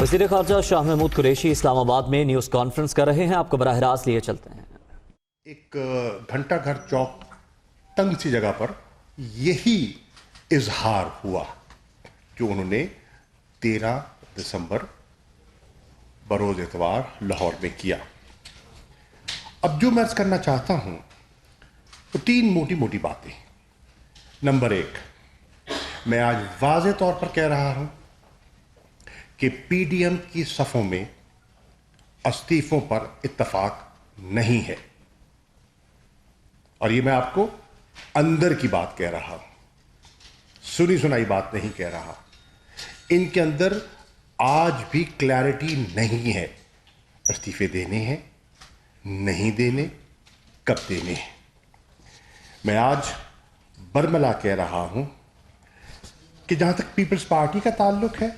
وزیر خارجہ شاہ محمود قریشی اسلام آباد میں نیوز کانفرنس کر رہے ہیں، آپ کو براہ راست لیے چلتے ہیں۔ ایک گھنٹہ گھر چوک تنگ سی جگہ پر یہی اظہار ہوا جو انہوں نے 13 دسمبر بروز اتوار لاہور میں کیا۔ اب جو میں عرض کرنا چاہتا ہوں وہ 3 موٹی موٹی باتیں۔ نمبر 1، میں آج واضح طور پر کہہ رہا ہوں کہ پی ڈی ایم کی صفوں میں استعفوں پر اتفاق نہیں ہے، اور یہ میں آپ کو اندر کی بات کہہ رہا ہوں، سنی سنائی بات نہیں کہہ رہا۔ ان کے اندر آج بھی کلیئرٹی نہیں ہے، استعفے دینے ہیں نہیں دینے، کب دینے ہیں۔ میں آج برملا کہہ رہا ہوں کہ جہاں تک پیپلز پارٹی کا تعلق ہے،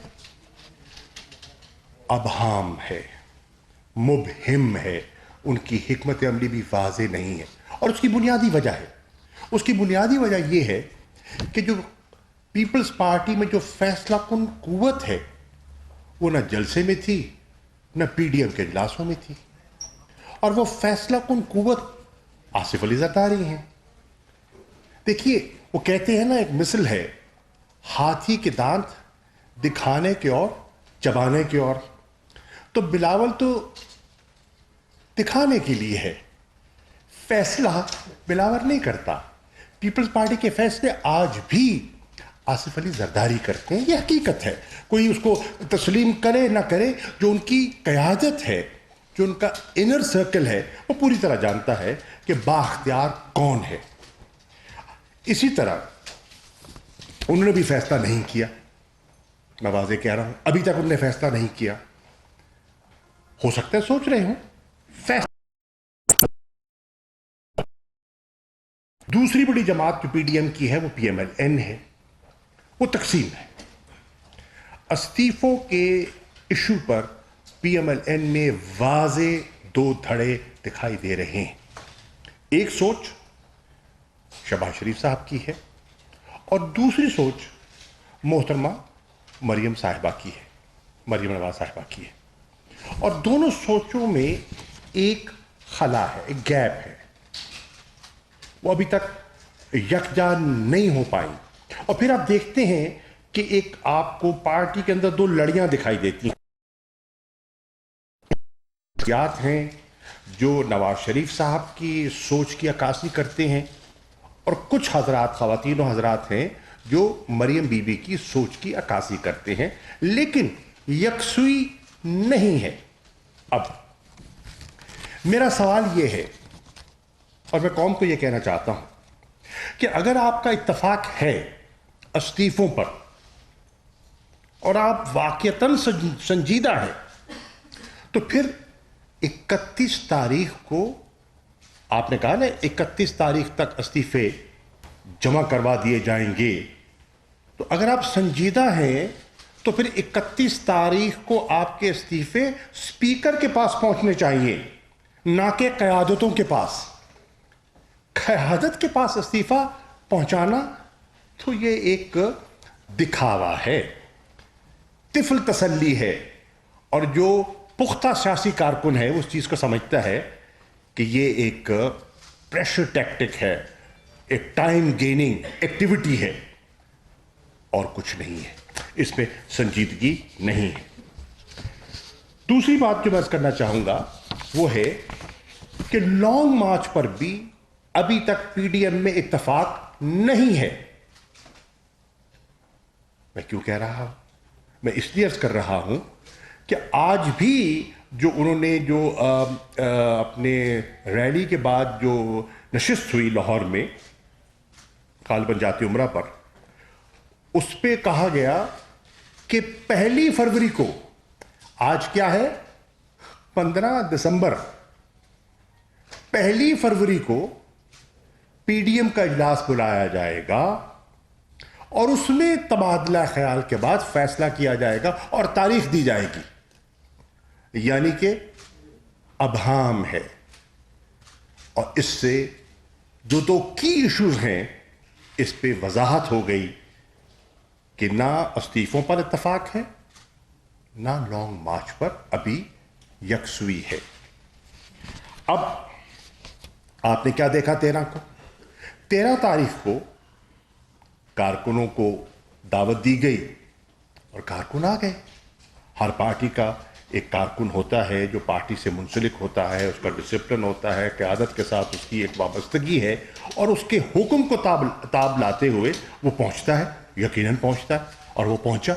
ابہام ہے، مبہم ہے، ان کی حکمت عملی بھی واضح نہیں ہے، اور اس کی بنیادی وجہ ہے، اس کی بنیادی وجہ یہ ہے کہ جو پیپلز پارٹی میں جو فیصلہ کن قوت ہے وہ نہ جلسے میں تھی نہ پی ڈی ایم کے اجلاسوں میں تھی، اور وہ فیصلہ کن قوت آصف علی زرداری ہیں۔ دیکھیے، وہ کہتے ہیں نا، ایک مثل ہے، ہاتھی کے دانت دکھانے کے اور چبانے کے اور۔ تو بلاول تو دکھانے کے لیے ہے، فیصلہ بلاول نہیں کرتا۔ پیپلز پارٹی کے فیصلے آج بھی آصف علی زرداری کرتے ہیں، یہ حقیقت ہے، کوئی اس کو تسلیم کرے نہ کرے۔ جو ان کی قیادت ہے، جو ان کا انر سرکل ہے، وہ پوری طرح جانتا ہے کہ بااختیار کون ہے۔ اسی طرح انہوں نے بھی فیصلہ نہیں کیا، میں واضح کہہ رہا ہوں، ابھی تک انہوں نے فیصلہ نہیں کیا۔ ہو سکتا ہے سوچ رہے ہوں فیصلہ۔ دوسری بڑی جماعت جو پی ڈی ایم کی ہے وہ پی ایم ایل این ہے، وہ تقسیم ہے۔ استعفوں کے ایشو پر پی ایم ایل این میں واضح 2 دھڑے دکھائی دے رہے ہیں۔ ایک سوچ شہباز شریف صاحب کی ہے، اور دوسری سوچ محترمہ مریم صاحبہ کی ہے، مریم نواز صاحبہ کی ہے، اور دونوں سوچوں میں ایک خلا ہے، ایک گیپ ہے، وہ ابھی تک یکجا نہیں ہو پائی۔ اور پھر آپ دیکھتے ہیں کہ ایک آپ کو پارٹی کے اندر 2 لڑیاں دکھائی دیتی ہیں، ہیں جو نواز شریف صاحب کی سوچ کی عکاسی کرتے ہیں، اور کچھ حضرات، خواتین و حضرات ہیں جو مریم بی بی کی سوچ کی عکاسی کرتے ہیں، لیکن یکسوئی نہیں ہے۔ اب میرا سوال یہ ہے، اور میں قوم کو یہ کہنا چاہتا ہوں کہ اگر آپ کا اتفاق ہے استعفوں پر، اور آپ واقعتاً سنجیدہ ہیں، تو پھر 31 تاریخ کو آپ نے کہا نا 31 تاریخ تک استعفے جمع کروا دیے جائیں گے، تو اگر آپ سنجیدہ ہیں تو پھر 31 تاریخ کو آپ کے استعفے اسپیکر کے پاس پہنچنے چاہیے، نہ کہ قیادتوں کے پاس۔ قیادت کے پاس استعفیٰ پہنچانا تو یہ ایک دکھاوا ہے، طفل تسلی ہے، اور جو پختہ سیاسی کارکن ہے اس چیز کو سمجھتا ہے کہ یہ ایک پریشر ٹیکٹک ہے، ایک ٹائم گیننگ ایکٹیویٹی ہے، اور کچھ نہیں ہے، اس میں سنجیدگی نہیں ہے۔ دوسری بات جو میں کرنا چاہوں گا وہ ہے کہ لانگ مارچ پر بھی ابھی تک پی ڈی ایم میں اتفاق نہیں ہے۔ میں کیوں کہہ رہا ہوں؟ میں اس لیے عرض کر رہا ہوں کہ آج بھی جو انہوں نے جو اپنے ریلی کے بعد جو نشست ہوئی لاہور میں غالباً جاتی عمرہ پر، اس پہ کہا گیا کہ 1 فروری کو، آج کیا ہے 15 دسمبر، 1 فروری کو پی ڈی ایم کا اجلاس بلایا جائے گا، اور اس میں تبادلہ خیال کے بعد فیصلہ کیا جائے گا اور تاریخ دی جائے گی۔ یعنی کہ ابہام ہے، اور اس سے جو 2 کی ایشوز ہیں اس پہ وضاحت ہو گئی کہ نہ استعفوں پر اتفاق ہے، نہ لانگ مارچ پر ابھی یکسوئی ہے. اب آپ نے کیا دیکھا 13 کو؟ 13 تاریخ کو کارکنوں کو دعوت دی گئی اور کارکن آ گئے. ہر پارٹی کا ایک کارکن ہوتا ہے جو پارٹی سے منسلک ہوتا ہے, اس کا ڈسپلن ہوتا ہے, قیادت کے ساتھ اس کی ایک وابستگی ہے, اور اس کے حکم کو تاب لاتے ہوئے وہ پہنچتا ہے, یقیناً پہنچتا ہے, اور وہ پہنچا.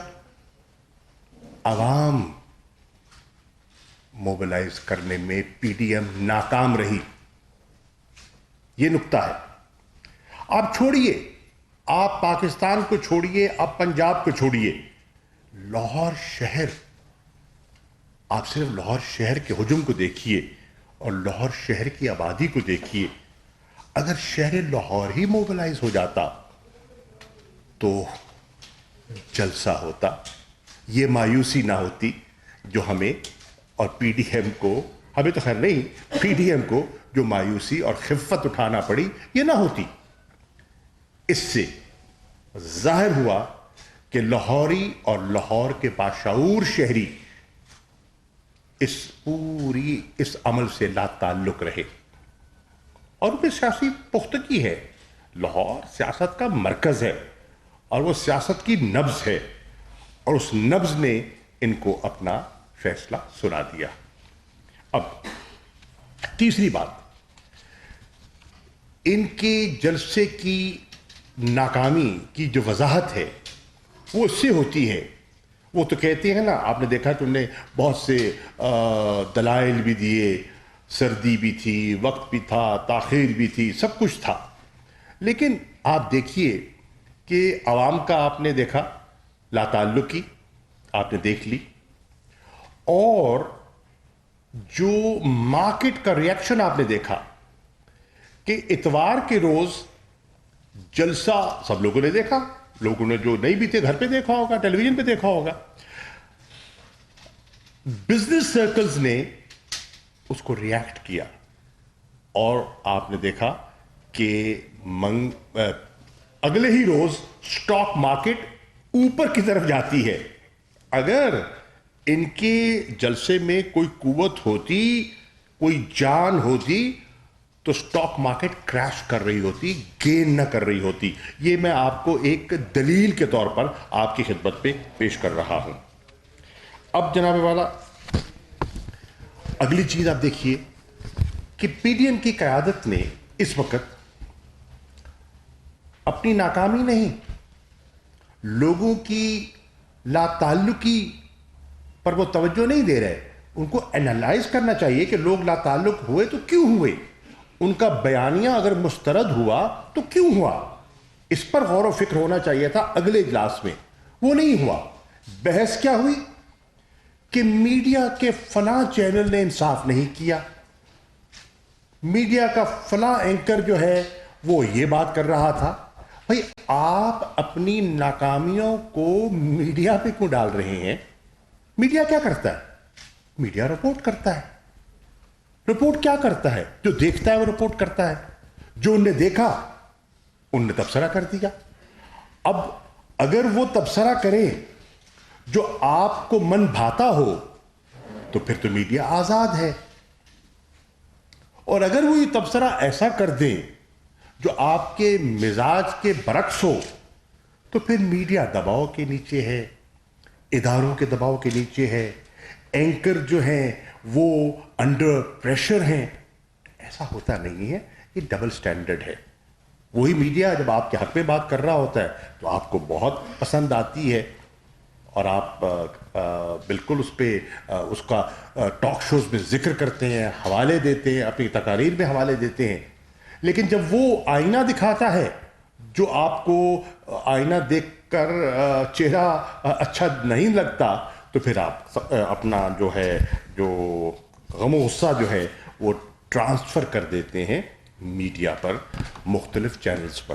عوام موبلائز کرنے میں پی ڈی ایم ناکام رہی. یہ نکتہ ہے. آپ چھوڑیے, آپ پاکستان کو چھوڑیے, آپ پنجاب کو چھوڑیے, لاہور شہر, آپ صرف لاہور شہر کے ہجوم کو دیکھیے اور لاہور شہر کی آبادی کو دیکھیے. اگر شہر لاہور ہی موبلائز ہو جاتا تو جلسہ ہوتا, یہ مایوسی نہ ہوتی جو ہمیں اور پی ڈی ایم کو, ہمیں تو خیر نہیں, پی ڈی ایم کو جو مایوسی اور خفت اٹھانا پڑی, یہ نہ ہوتی. اس سے ظاہر ہوا کہ لاہوری اور لاہور کے باشعور شہری اس عمل سے لا تعلق رہے, اور ان پہ سیاسی پختگی ہے. لاہور سیاست کا مرکز ہے اور وہ سیاست کی نبض ہے, اور اس نبض نے ان کو اپنا فیصلہ سنا دیا. اب تیسری بات, ان کے جلسے کی ناکامی کی جو وضاحت ہے وہ اس سے ہوتی ہے. وہ تو کہتے ہیں نا, آپ نے دیکھا کہ انہوں نے بہت سے دلائل بھی دیے, سردی بھی تھی, وقت بھی تھا, تاخیر بھی تھی, سب کچھ تھا. لیکن آپ دیکھیے کہ عوام کا آپ نے دیکھا لا تعلقی آپ نے دیکھ لی, اور جو مارکیٹ کا ریاکشن آپ نے دیکھا کہ اتوار کے روز جلسہ سب لوگوں نے دیکھا, لوگوں نے جو نہیں بھی تھے گھر پہ دیکھا ہوگا, ٹیلی ویژن پہ دیکھا ہوگا. بزنس سرکلز نے اس کو ریاکٹ کیا, اور آپ نے دیکھا کہ اگلے ہی روز سٹاک مارکیٹ اوپر کی طرف جاتی ہے. اگر ان کے جلسے میں کوئی قوت ہوتی, کوئی جان ہوتی, تو سٹاک مارکیٹ کریش کر رہی ہوتی, گین نہ کر رہی ہوتی. یہ میں آپ کو ایک دلیل کے طور پر آپ کی خدمت پہ پیش کر رہا ہوں. اب جناب والا اگلی چیز آپ دیکھیے کہ پی ڈی ایم کی قیادت نے اس وقت اپنی ناکامی نہیں, لوگوں کی لا تعلقی پر وہ توجہ نہیں دے رہے. ان کو اینالائز کرنا چاہیے کہ لوگ لا تعلق ہوئے تو کیوں ہوئے, ان کا بیانیہ اگر مسترد ہوا تو کیوں ہوا, اس پر غور و فکر ہونا چاہیے تھا اگلے اجلاس میں. وہ نہیں ہوا. بحث کیا ہوئی کہ میڈیا کے فلاں چینل نے انصاف نہیں کیا, میڈیا کا فلاں اینکر جو ہے وہ یہ بات کر رہا تھا. بھائی آپ اپنی ناکامیوں کو میڈیا پہ کیوں ڈال رہے ہیں؟ میڈیا کیا کرتا ہے؟ میڈیا رپورٹ کرتا ہے. رپورٹ کیا کرتا ہے؟ جو دیکھتا ہے وہ رپورٹ کرتا ہے. جو انہیں دیکھا ان نے تبصرہ کر دیا. اب اگر وہ تبصرہ کریں جو آپ کو من بھاتا ہو تو پھر تو میڈیا آزاد ہے, اور اگر وہ یہ تبصرہ ایسا کر دیں جو آپ کے مزاج کے برعکس ہو تو پھر میڈیا دباؤ کے نیچے ہے, اداروں کے دباؤ کے نیچے ہے, اینکر جو ہیں وہ انڈر پریشر ہیں. ایسا ہوتا نہیں ہے, یہ ڈبل سٹینڈرڈ ہے. وہی میڈیا جب آپ کے حق میں بات کر رہا ہوتا ہے تو آپ کو بہت پسند آتی ہے, اور آپ بالکل اس پہ اس کا ٹاک شوز میں ذکر کرتے ہیں, حوالے دیتے ہیں, اپنی تقاریر میں حوالے دیتے ہیں. لیکن جب وہ آئینہ دکھاتا ہے جو آپ کو آئینہ دیکھ کر چہرہ اچھا نہیں لگتا, تو پھر آپ اپنا جو ہے جو غم و غصہ جو ہے وہ ٹرانسفر کر دیتے ہیں میڈیا پر, مختلف چینلز پر.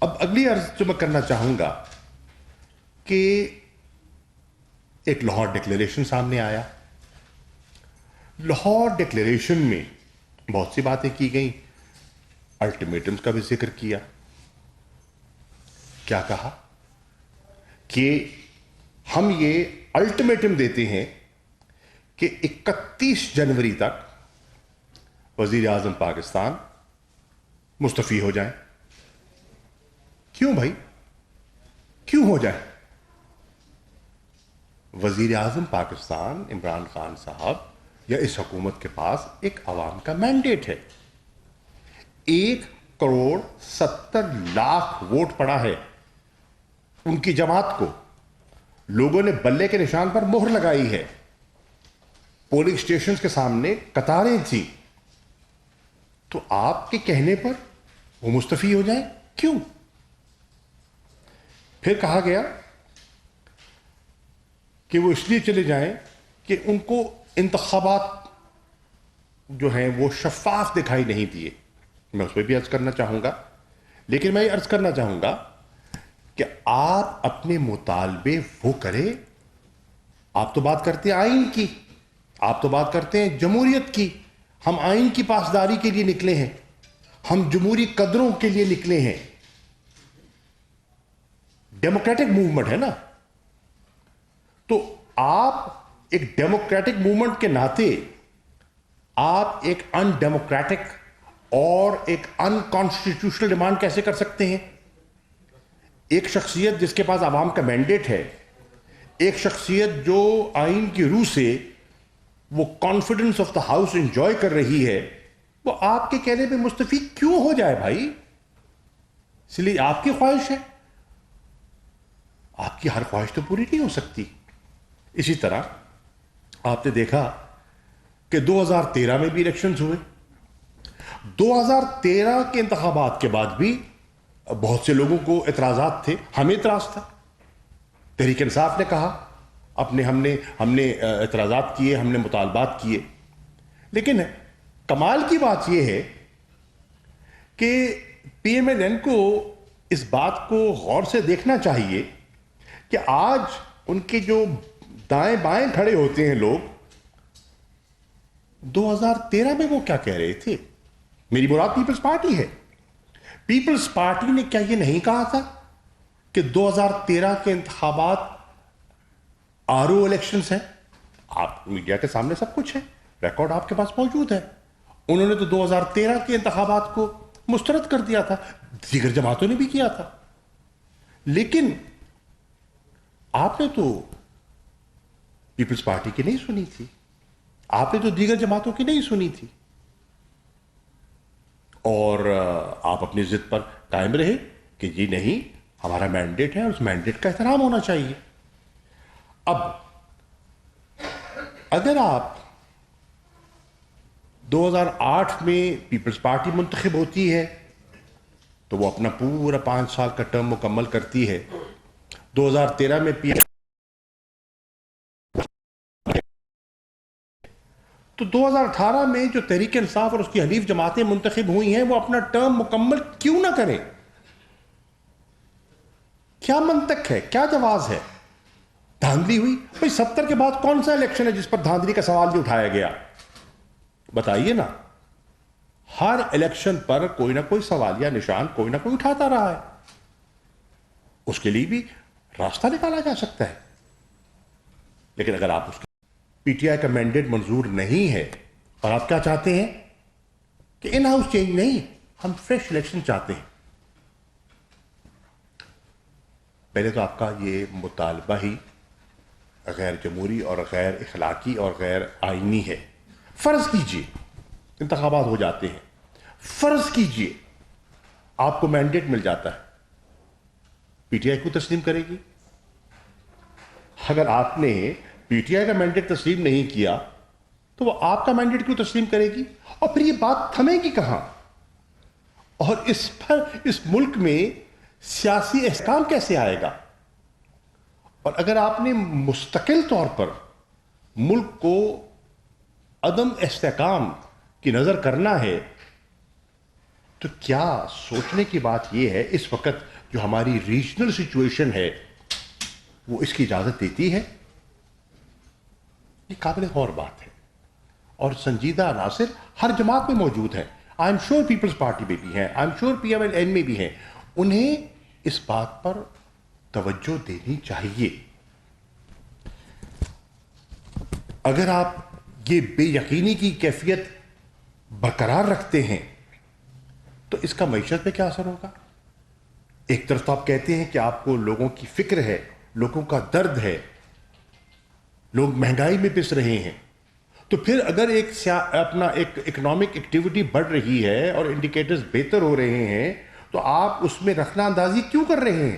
اب اگلی عرض جو میں کرنا چاہوں گا کہ ایک لاہور ڈکلیریشن سامنے آیا. لاہور ڈکلیریشن میں بہت سی باتیں کی گئیں, الٹیمیٹمز کا بھی ذکر کیا. کیا کہا کہ ہم یہ الٹیمیٹم دیتے ہیں کہ 31 جنوری تک وزیر اعظم پاکستان مستعفی ہو جائیں. کیوں بھائی؟ کیوں ہو جائے؟ وزیر اعظم پاکستان عمران خان صاحب یا اس حکومت کے پاس ایک عوام کا مینڈیٹ ہے. 1,70,00,000 ووٹ پڑا ہے ان کی جماعت کو. لوگوں نے بلے کے نشان پر مہر لگائی ہے. پولنگ اسٹیشنز کے سامنے قطاریں تھیں. تو آپ کے کہنے پر وہ مستعفی ہو جائیں؟ کیوں؟ پھر کہا گیا کہ وہ اس لیے چلے جائیں کہ ان کو انتخابات جو ہیں وہ شفاف دکھائی نہیں دیے. میں اس پہ بھی عرض کرنا چاہوں گا، لیکن میں یہ عرض کرنا چاہوں گا کہ آپ اپنے مطالبے وہ کریں. آپ تو بات کرتے ہیں آئین کی، آپ تو بات کرتے ہیں جمہوریت کی. ہم آئین کی پاسداری کے لیے نکلے ہیں، ہم جمہوری قدروں کے لیے نکلے ہیں. ڈیموکریٹک موومنٹ ہے نا. تو آپ ایک ڈیموکریٹک موومنٹ کے ناطے آپ ایک ان ڈیموکریٹک اور ایک ان کانسٹیٹیوشنل ڈیمانڈ کیسے کر سکتے ہیں؟ ایک شخصیت جس کے پاس عوام کا مینڈیٹ ہے، ایک شخصیت جو آئین کی روح سے وہ confidence of the house enjoy کر رہی ہے، وہ آپ کے کہنے پہ مستعفی کیوں ہو جائے بھائی؟ اس لیے آپ کی خواہش ہے. آپ کی ہر خواہش تو پوری نہیں ہو سکتی. اسی طرح آپ نے دیکھا کہ 2013 میں بھی الیکشنز ہوئے. 2013 کے انتخابات کے بعد بھی بہت سے لوگوں کو اعتراضات تھے. ہمیں اعتراض تھا. تحریک انصاف نے کہا ہم نے اعتراضات کیے، ہم نے مطالبات کیے. لیکن کمال کی بات یہ ہے کہ پی ایم ایل این کو اس بات کو غور سے دیکھنا چاہیے کہ آج ان کے جو دائیں بائیں کھڑے ہوتے ہیں لوگ، 2013 میں وہ کیا کہہ رہے تھے. میری مراد پیپلز پارٹی ہے. پیپلز پارٹی نے کیا یہ نہیں کہا تھا کہ 2013 کے انتخابات آر او الیکشنز ہیں؟ آپ میڈیا کے سامنے سب کچھ ہے، ریکارڈ آپ کے پاس موجود ہے. انہوں نے تو 2013 کے انتخابات کو مسترد کر دیا تھا. دیگر جماعتوں نے بھی کیا تھا. لیکن آپ نے تو پیپلز پارٹی کی نہیں سنی تھی، آپ نے تو دیگر جماعتوں کی نہیں سنی تھی، اور آپ اپنی ضد پر قائم رہے کہ جی نہیں، ہمارا مینڈیٹ ہے اور اس مینڈیٹ کا احترام ہونا چاہیے. اب اگر آپ 2008 میں پیپلز پارٹی منتخب ہوتی ہے تو وہ اپنا پورا 5 سال کا ٹرم مکمل کرتی ہے. 2013 میں تو 2018 میں جو تحریک انصاف اور اس کی حلیف جماعتیں منتخب ہوئی ہیں وہ اپنا ٹرم مکمل کیوں نہ کریں؟ کیا منطق ہے؟ کیا جواز ہے؟ دھاندلی ہوئی بھائی. 70 کے بعد کون سا الیکشن ہے جس پر دھاندلی کا سوال نہیں اٹھایا گیا؟ بتائیے نا. ہر الیکشن پر کوئی نہ کوئی سوالیہ نشان کوئی نہ کوئی اٹھاتا رہا ہے. اس کے لیے بھی راستہ نکالا جا سکتا ہے. لیکن اگر آپ اس پی ٹی آئی کا مینڈیٹ منظور نہیں ہے اور آپ کیا چاہتے ہیں کہ ان ہاؤس چینج نہیں، ہم فریش الیکشن چاہتے ہیں، پہلے تو آپ کا یہ مطالبہ ہی غیر جمہوری اور غیر اخلاقی اور غیر آئینی ہے. فرض کیجئے انتخابات ہو جاتے ہیں، فرض کیجئے آپ کو مینڈیٹ مل جاتا ہے، پی ٹی آئی کو تسلیم کرے گی؟ اگر آپ نے پی ٹی آئی کا مینڈیٹ تسلیم نہیں کیا تو وہ آپ کا مینڈیٹ کیوں تسلیم کرے گی؟ اور پھر یہ بات تھمے گی کہاں؟ اور اس پر اس ملک میں سیاسی احکام کیسے آئے گا؟ اور اگر آپ نے مستقل طور پر ملک کو عدم استحکام کی نظر کرنا ہے تو کیا سوچنے کی بات یہ ہے اس وقت جو ہماری ریجنل سچویشن ہے وہ اس کی اجازت دیتی ہے؟ یہ قابل غور بات ہے اور سنجیدہ عناصر ہر جماعت میں موجود ہیں. I am sure Peoples Party میں بھی ہیں، I am sure P M L N میں بھی ہیں. انہیں اس بات پر توجہ دینی چاہیے اگر آپ یہ بے یقینی کی کیفیت برقرار رکھتے ہیں تو اس کا معیشت پہ کیا اثر ہوگا؟ ایک طرف تو آپ کہتے ہیں کہ آپ کو لوگوں کی فکر ہے، لوگوں کا درد ہے، لوگ مہنگائی میں پس رہے ہیں، تو پھر اگر اپنا ایک اکنامک ایکٹیویٹی بڑھ رہی ہے اور انڈیکیٹرز بہتر ہو رہے ہیں تو آپ اس میں رخنہ اندازی کیوں کر رہے ہیں؟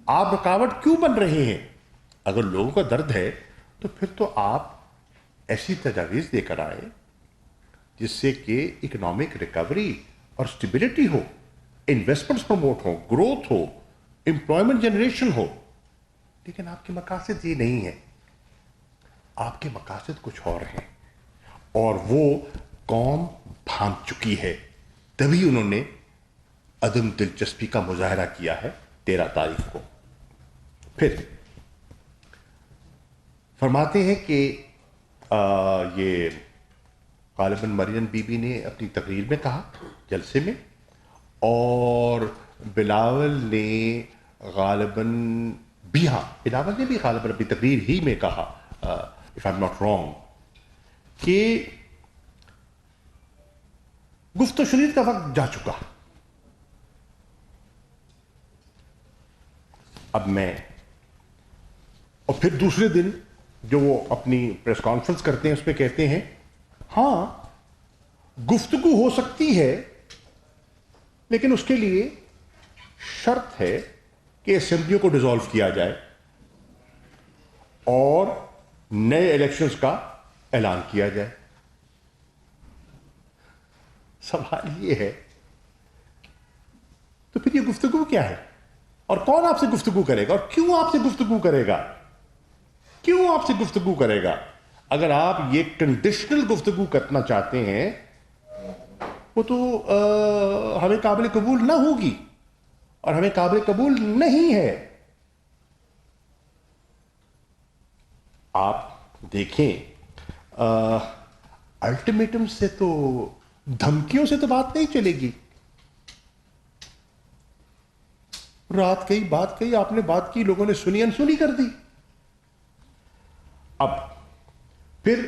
آپ رکاوٹ کیوں بن رہے ہیں؟ اگر لوگوں کا درد ہے تو پھر تو آپ ایسی تجاویز دے کر آئے جس سے کہ اکنامک ریکوری اور اسٹیبلٹی ہو، انویسٹمنٹس پروموٹ ہو، گروتھ ہو، امپلائمنٹ جنریشن ہو. لیکن آپ کے مقاصد یہ نہیں ہے، آپ کے مقاصد کچھ اور ہیں اور وہ قوم بھانپ چکی ہے. تبھی انہوں نے عدم دلچسپی کا مظاہرہ کیا ہے 13 تاریخ کو. پھر فرماتے ہیں کہ یہ غالباً مریم بی بی نے اپنی تقریر میں کہا جلسے میں، اور بلاول نے غالباً اپنی تقریر ہی میں کہا، if I'm not wrong، کہ گفت و شنید کا وقت جا چکا. اب میں اور پھر دوسرے دن جو وہ اپنی پریس کانفرنس کرتے ہیں اس میں کہتے ہیں ہاں گفتگو ہو سکتی ہے لیکن اس کے لیے شرط ہے کہ اسمبلیوں کو ڈیزالو کیا جائے اور نئے الیکشنز کا اعلان کیا جائے. سوال یہ ہے تو پھر یہ گفتگو کیا ہے اور کون آپ سے گفتگو کرے گا اور کیوں آپ سے گفتگو کرے گا؟ کیوں آپ سے گفتگو کرے گا؟ اگر آپ یہ کنڈیشنل گفتگو کرنا چاہتے ہیں وہ تو ہمیں قابل قبول نہ ہوگی اور ہمیں قابل قبول نہیں ہے. آپ دیکھیں الٹیمیٹم سے تو، دھمکیوں سے تو بات نہیں چلے گی. رات کہی بات کہی، آپ نے بات کی، لوگوں نے سنی انسنی کر دی. اب پھر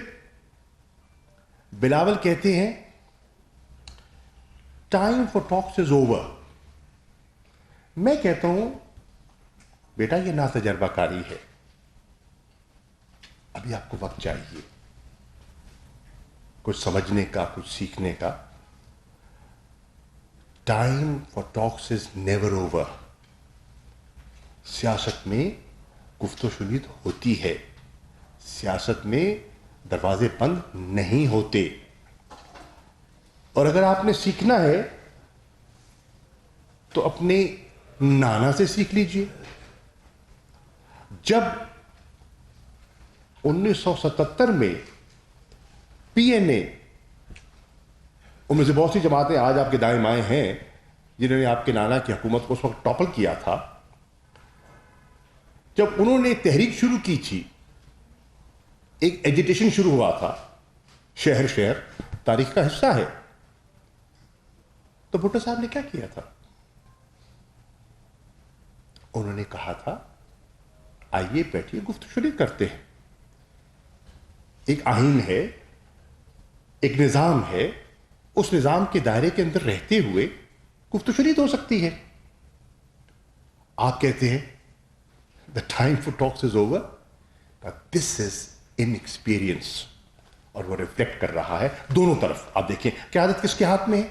بلاول کہتے ہیں time for talks is over. میں کہتا ہوں بیٹا یہ نا تجربہ کاری ہے، ابھی آپ کو وقت چاہیے کچھ سمجھنے کا، کچھ سیکھنے کا. Time for talks is never over. سیاست میں گفت و شنید ہوتی ہے، سیاست میں دروازے بند نہیں ہوتے. اور اگر آپ نے سیکھنا ہے تو اپنے نانا سے سیکھ لیجئے. جب 1977 میں پی این اے، ان میں سے بہت سی جماعتیں آج آپ کے دائیں بائیں ہیں جنہوں نے آپ کے نانا کی حکومت کو اس وقت ٹاپل کیا تھا، جب انہوں نے تحریک شروع کی تھی، ایک ایجیٹیشن شروع ہوا تھا، شہر شہر تاریخ کا حصہ ہے، تو بھٹو صاحب نے کیا کیا تھا؟ انہوں نے کہا تھا آئیے بیٹھیے گفت و شنید کرتے ہیں. ایک آئین ہے، ایک نظام ہے، اس نظام کے دائرے کے اندر رہتے ہوئے گفت و شنید ہو سکتی ہے. آپ کہتے ہیں the time for talks is over، this is inexperience، اور وہ ریفلیکٹ کر رہا ہے دونوں طرف. آپ دیکھیں قیادت کس کے ہاتھ میں ہے؟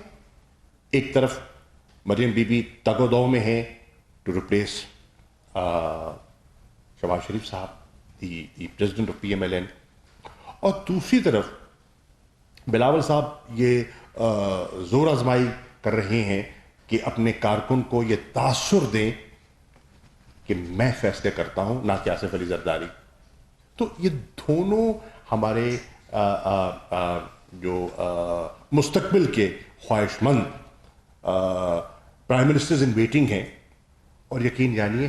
ایک طرف مریم بی بی تگ و دو میں ہے ٹو ریپلیس شہباز شریف صاحب the president of P M L N, اور دوسری طرف بلاول صاحب یہ زور آزمائی کر رہے ہیں کہ اپنے کارکن کو یہ تاثر دیں کہ میں فیصلے کرتا ہوں، نہ کہ آصف علی زرداری. تو یہ دونوں ہمارے جو مستقبل کے خواہش مند پرائم منسٹرز ان ویٹنگ ہیں، اور یقین جانیے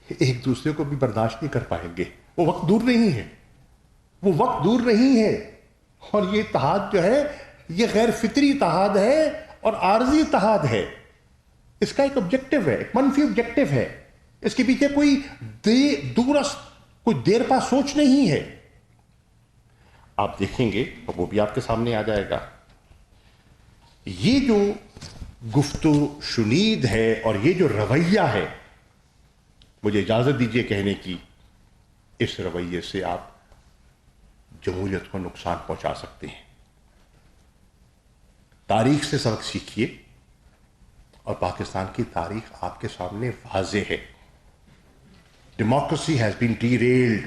ایک دوسرے کو بھی برداشت نہیں کر پائیں گے. وہ وقت دور نہیں ہے، وہ وقت دور نہیں ہے. اور یہ اتحاد جو ہے یہ غیر فطری اتحاد ہے اور عارضی اتحاد ہے. اس کا ایک آبجیکٹو ہے، ایک منفی آبجیکٹو ہے. اس کے پیچھے کوئی کوئی دیر پا سوچ نہیں ہے. آپ دیکھیں گے اور وہ بھی آپ کے سامنے آ جائے گا. یہ جو گفتگو شنید ہے اور یہ جو رویہ ہے، مجھے اجازت دیجیے کہنے کی، اس رویے سے آپ جمہوریت کو نقصان پہنچا سکتے ہیں. تاریخ سے سبق سیکھیے، اور پاکستان کی تاریخ آپ کے سامنے واضح ہے. Democracy has been derailed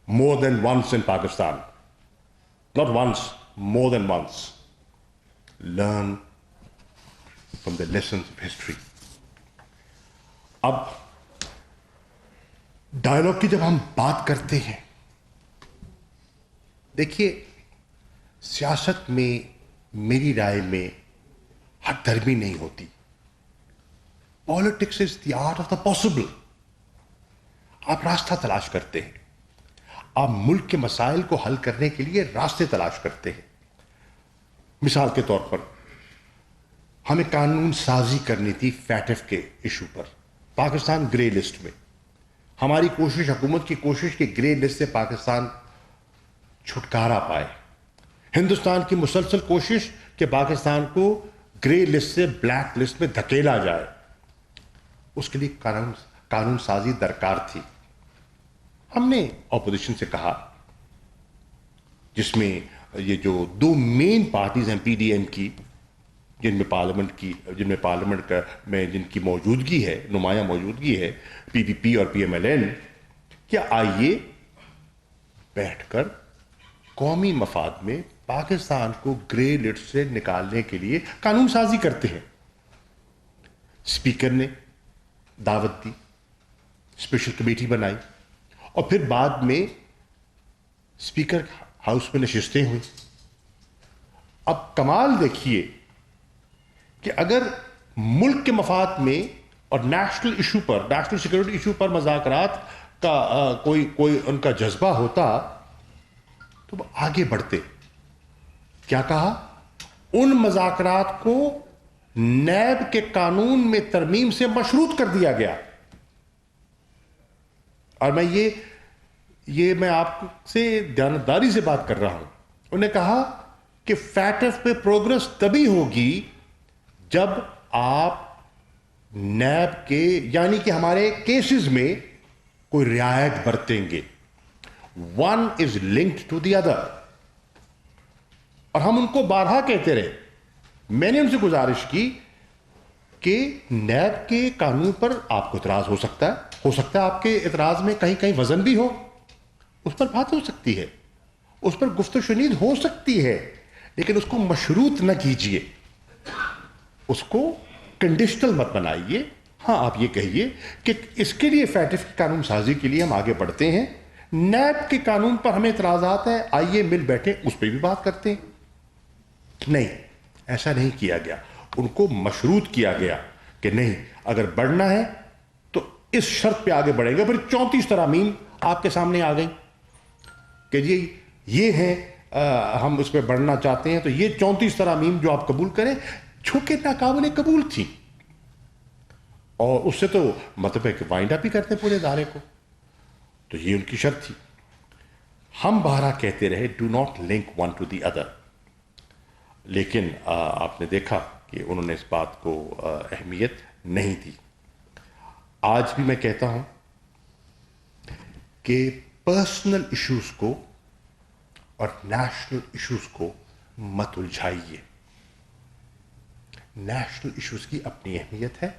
more than once in Pakistan. Not once, more than once. Learn from the lessons of history. اب ڈائلاگ کی جب ہم بات کرتے ہیں، دیکھیے سیاست میں میری رائے میں حد درمی نہیں ہوتی. Politics is the art of the possible. آپ راستہ تلاش کرتے ہیں، آپ ملک کے مسائل کو حل کرنے کے لیے راستے تلاش کرتے ہیں. مثال کے طور پر ہمیں قانون سازی کرنی تھی فیٹف کے ایشو پر. پاکستان گرے لسٹ میں. ہماری کوشش، حکومت کی کوشش کہ گرے لسٹ سے پاکستان چھٹکارا پائے. ہندوستان کی مسلسل کوشش کہ پاکستان کو گرے لسٹ سے بلیک لسٹ میں دھکیلا جائے. اس کے لیے قانون سازی درکار تھی. ہم نے اپوزیشن سے کہا، جس میں یہ جو دو مین پارٹیز ہیں پی ڈی ایم کی، جن میں پارلیمنٹ میں جن کی موجودگی ہے، نمایاں موجودگی ہے، پی پی پی اور پی ایم ایل این، کیا آئیے بیٹھ کر قومی مفاد میں پاکستان کو گرے لسٹ سے نکالنے کے لیے قانون سازی کرتے ہیں. اسپیکر نے دعوت دی، اسپیشل کمیٹی بنائی، اور پھر بعد میں اسپیکر ہاؤس میں نشستیں ہوئی. اب کمال دیکھیے کہ اگر ملک کے مفاد میں اور نیشنل ایشو پر، نیشنل سیکورٹی ایشو پر مذاکرات کا کوئی ان کا جذبہ ہوتا تو وہ آگے بڑھتے. کیا کہا؟ ان مذاکرات کو نیب کے قانون میں ترمیم سے مشروط کر دیا گیا. اور میں آپ سے دیانتداری سے بات کر رہا ہوں. انہوں نے کہا کہ فیٹف پہ پروگرس تبھی ہوگی جب آپ نیب کے، یعنی کہ ہمارے کیسز میں کوئی رعایت برتیں گے. One is linked to the other. اور ہم ان کو بارہا کہتے رہے. میں نے ان سے گزارش کی کہ نیب کے قانون پر آپ کو اعتراض ہو سکتا ہے آپ کے اعتراض میں کہیں وزن بھی ہو، اس پر بات ہو سکتی ہے، اس پر گفت و شنید ہو سکتی ہے، لیکن اس کو مشروط نہ کیجیے، اس کو کنڈیشنل مت بنائیے. ہاں آپ یہ کہیے کہ اس کے لیے فیٹف کی قانون سازی کے لیے ہم آگے بڑھتے ہیں، نیب کے قانون پر ہمیں اعتراضات ہیں، آئیے مل بیٹھے اس پہ بھی بات کرتے ہیں. نہیں، ایسا نہیں کیا گیا. ان کو مشروط کیا گیا کہ نہیں، اگر بڑھنا ہے تو اس شرط پہ آگے بڑھیں گے. پھر 34 ترامیم آپ کے سامنے آ گئیں کہ جی یہ ہیں، ہم اس پہ بڑھنا چاہتے ہیں، تو یہ 34 ترامیم جو آپ قبول کریں، چھوکے ناقابل قبول تھی. اور اس سے تو مطلب ہے کہ وائنڈ اپ ہی کرتے پورے ادارے کو. تو یہ ان کی شرط تھی. ہم بارہ کہتے رہے do not link one to the other. لیکن آپ نے دیکھا کہ انہوں نے اس بات کو اہمیت نہیں دی. آج بھی میں کہتا ہوں کہ پرسنل ایشوز کو اور نیشنل ایشوز کو مت الجھائیے. نیشنل ایشوز کی اپنی اہمیت ہے،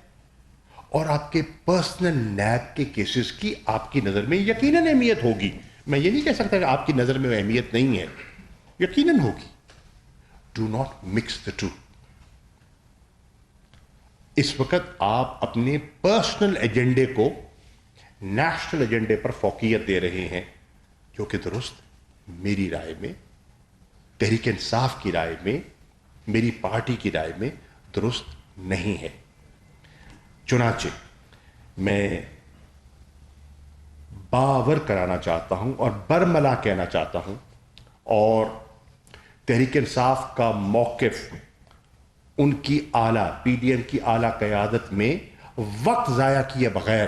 اور آپ کے پرسنل نیب کے کیسز کی آپ کی نظر میں یقیناً اہمیت ہوگی. میں یہ نہیں کہہ سکتا کہ آپ کی نظر میں اہمیت نہیں ہے، یقیناً ہوگی. Do not mix the two. اس وقت آپ اپنے پرسنل ایجنڈے کو نیشنل ایجنڈے پر فوقیت دے رہے ہیں، جو کہ درست میری رائے میں، تحریک انصاف کی رائے میں، میری پارٹی کی رائے میں درست نہیں ہے. چنانچہ میں باور کرانا چاہتا ہوں اور برملا کہنا چاہتا ہوں، اور تحریک انصاف کا موقف ان کی اعلیٰ پی ڈی ایم کی اعلیٰ قیادت میں وقت ضائع کیے بغیر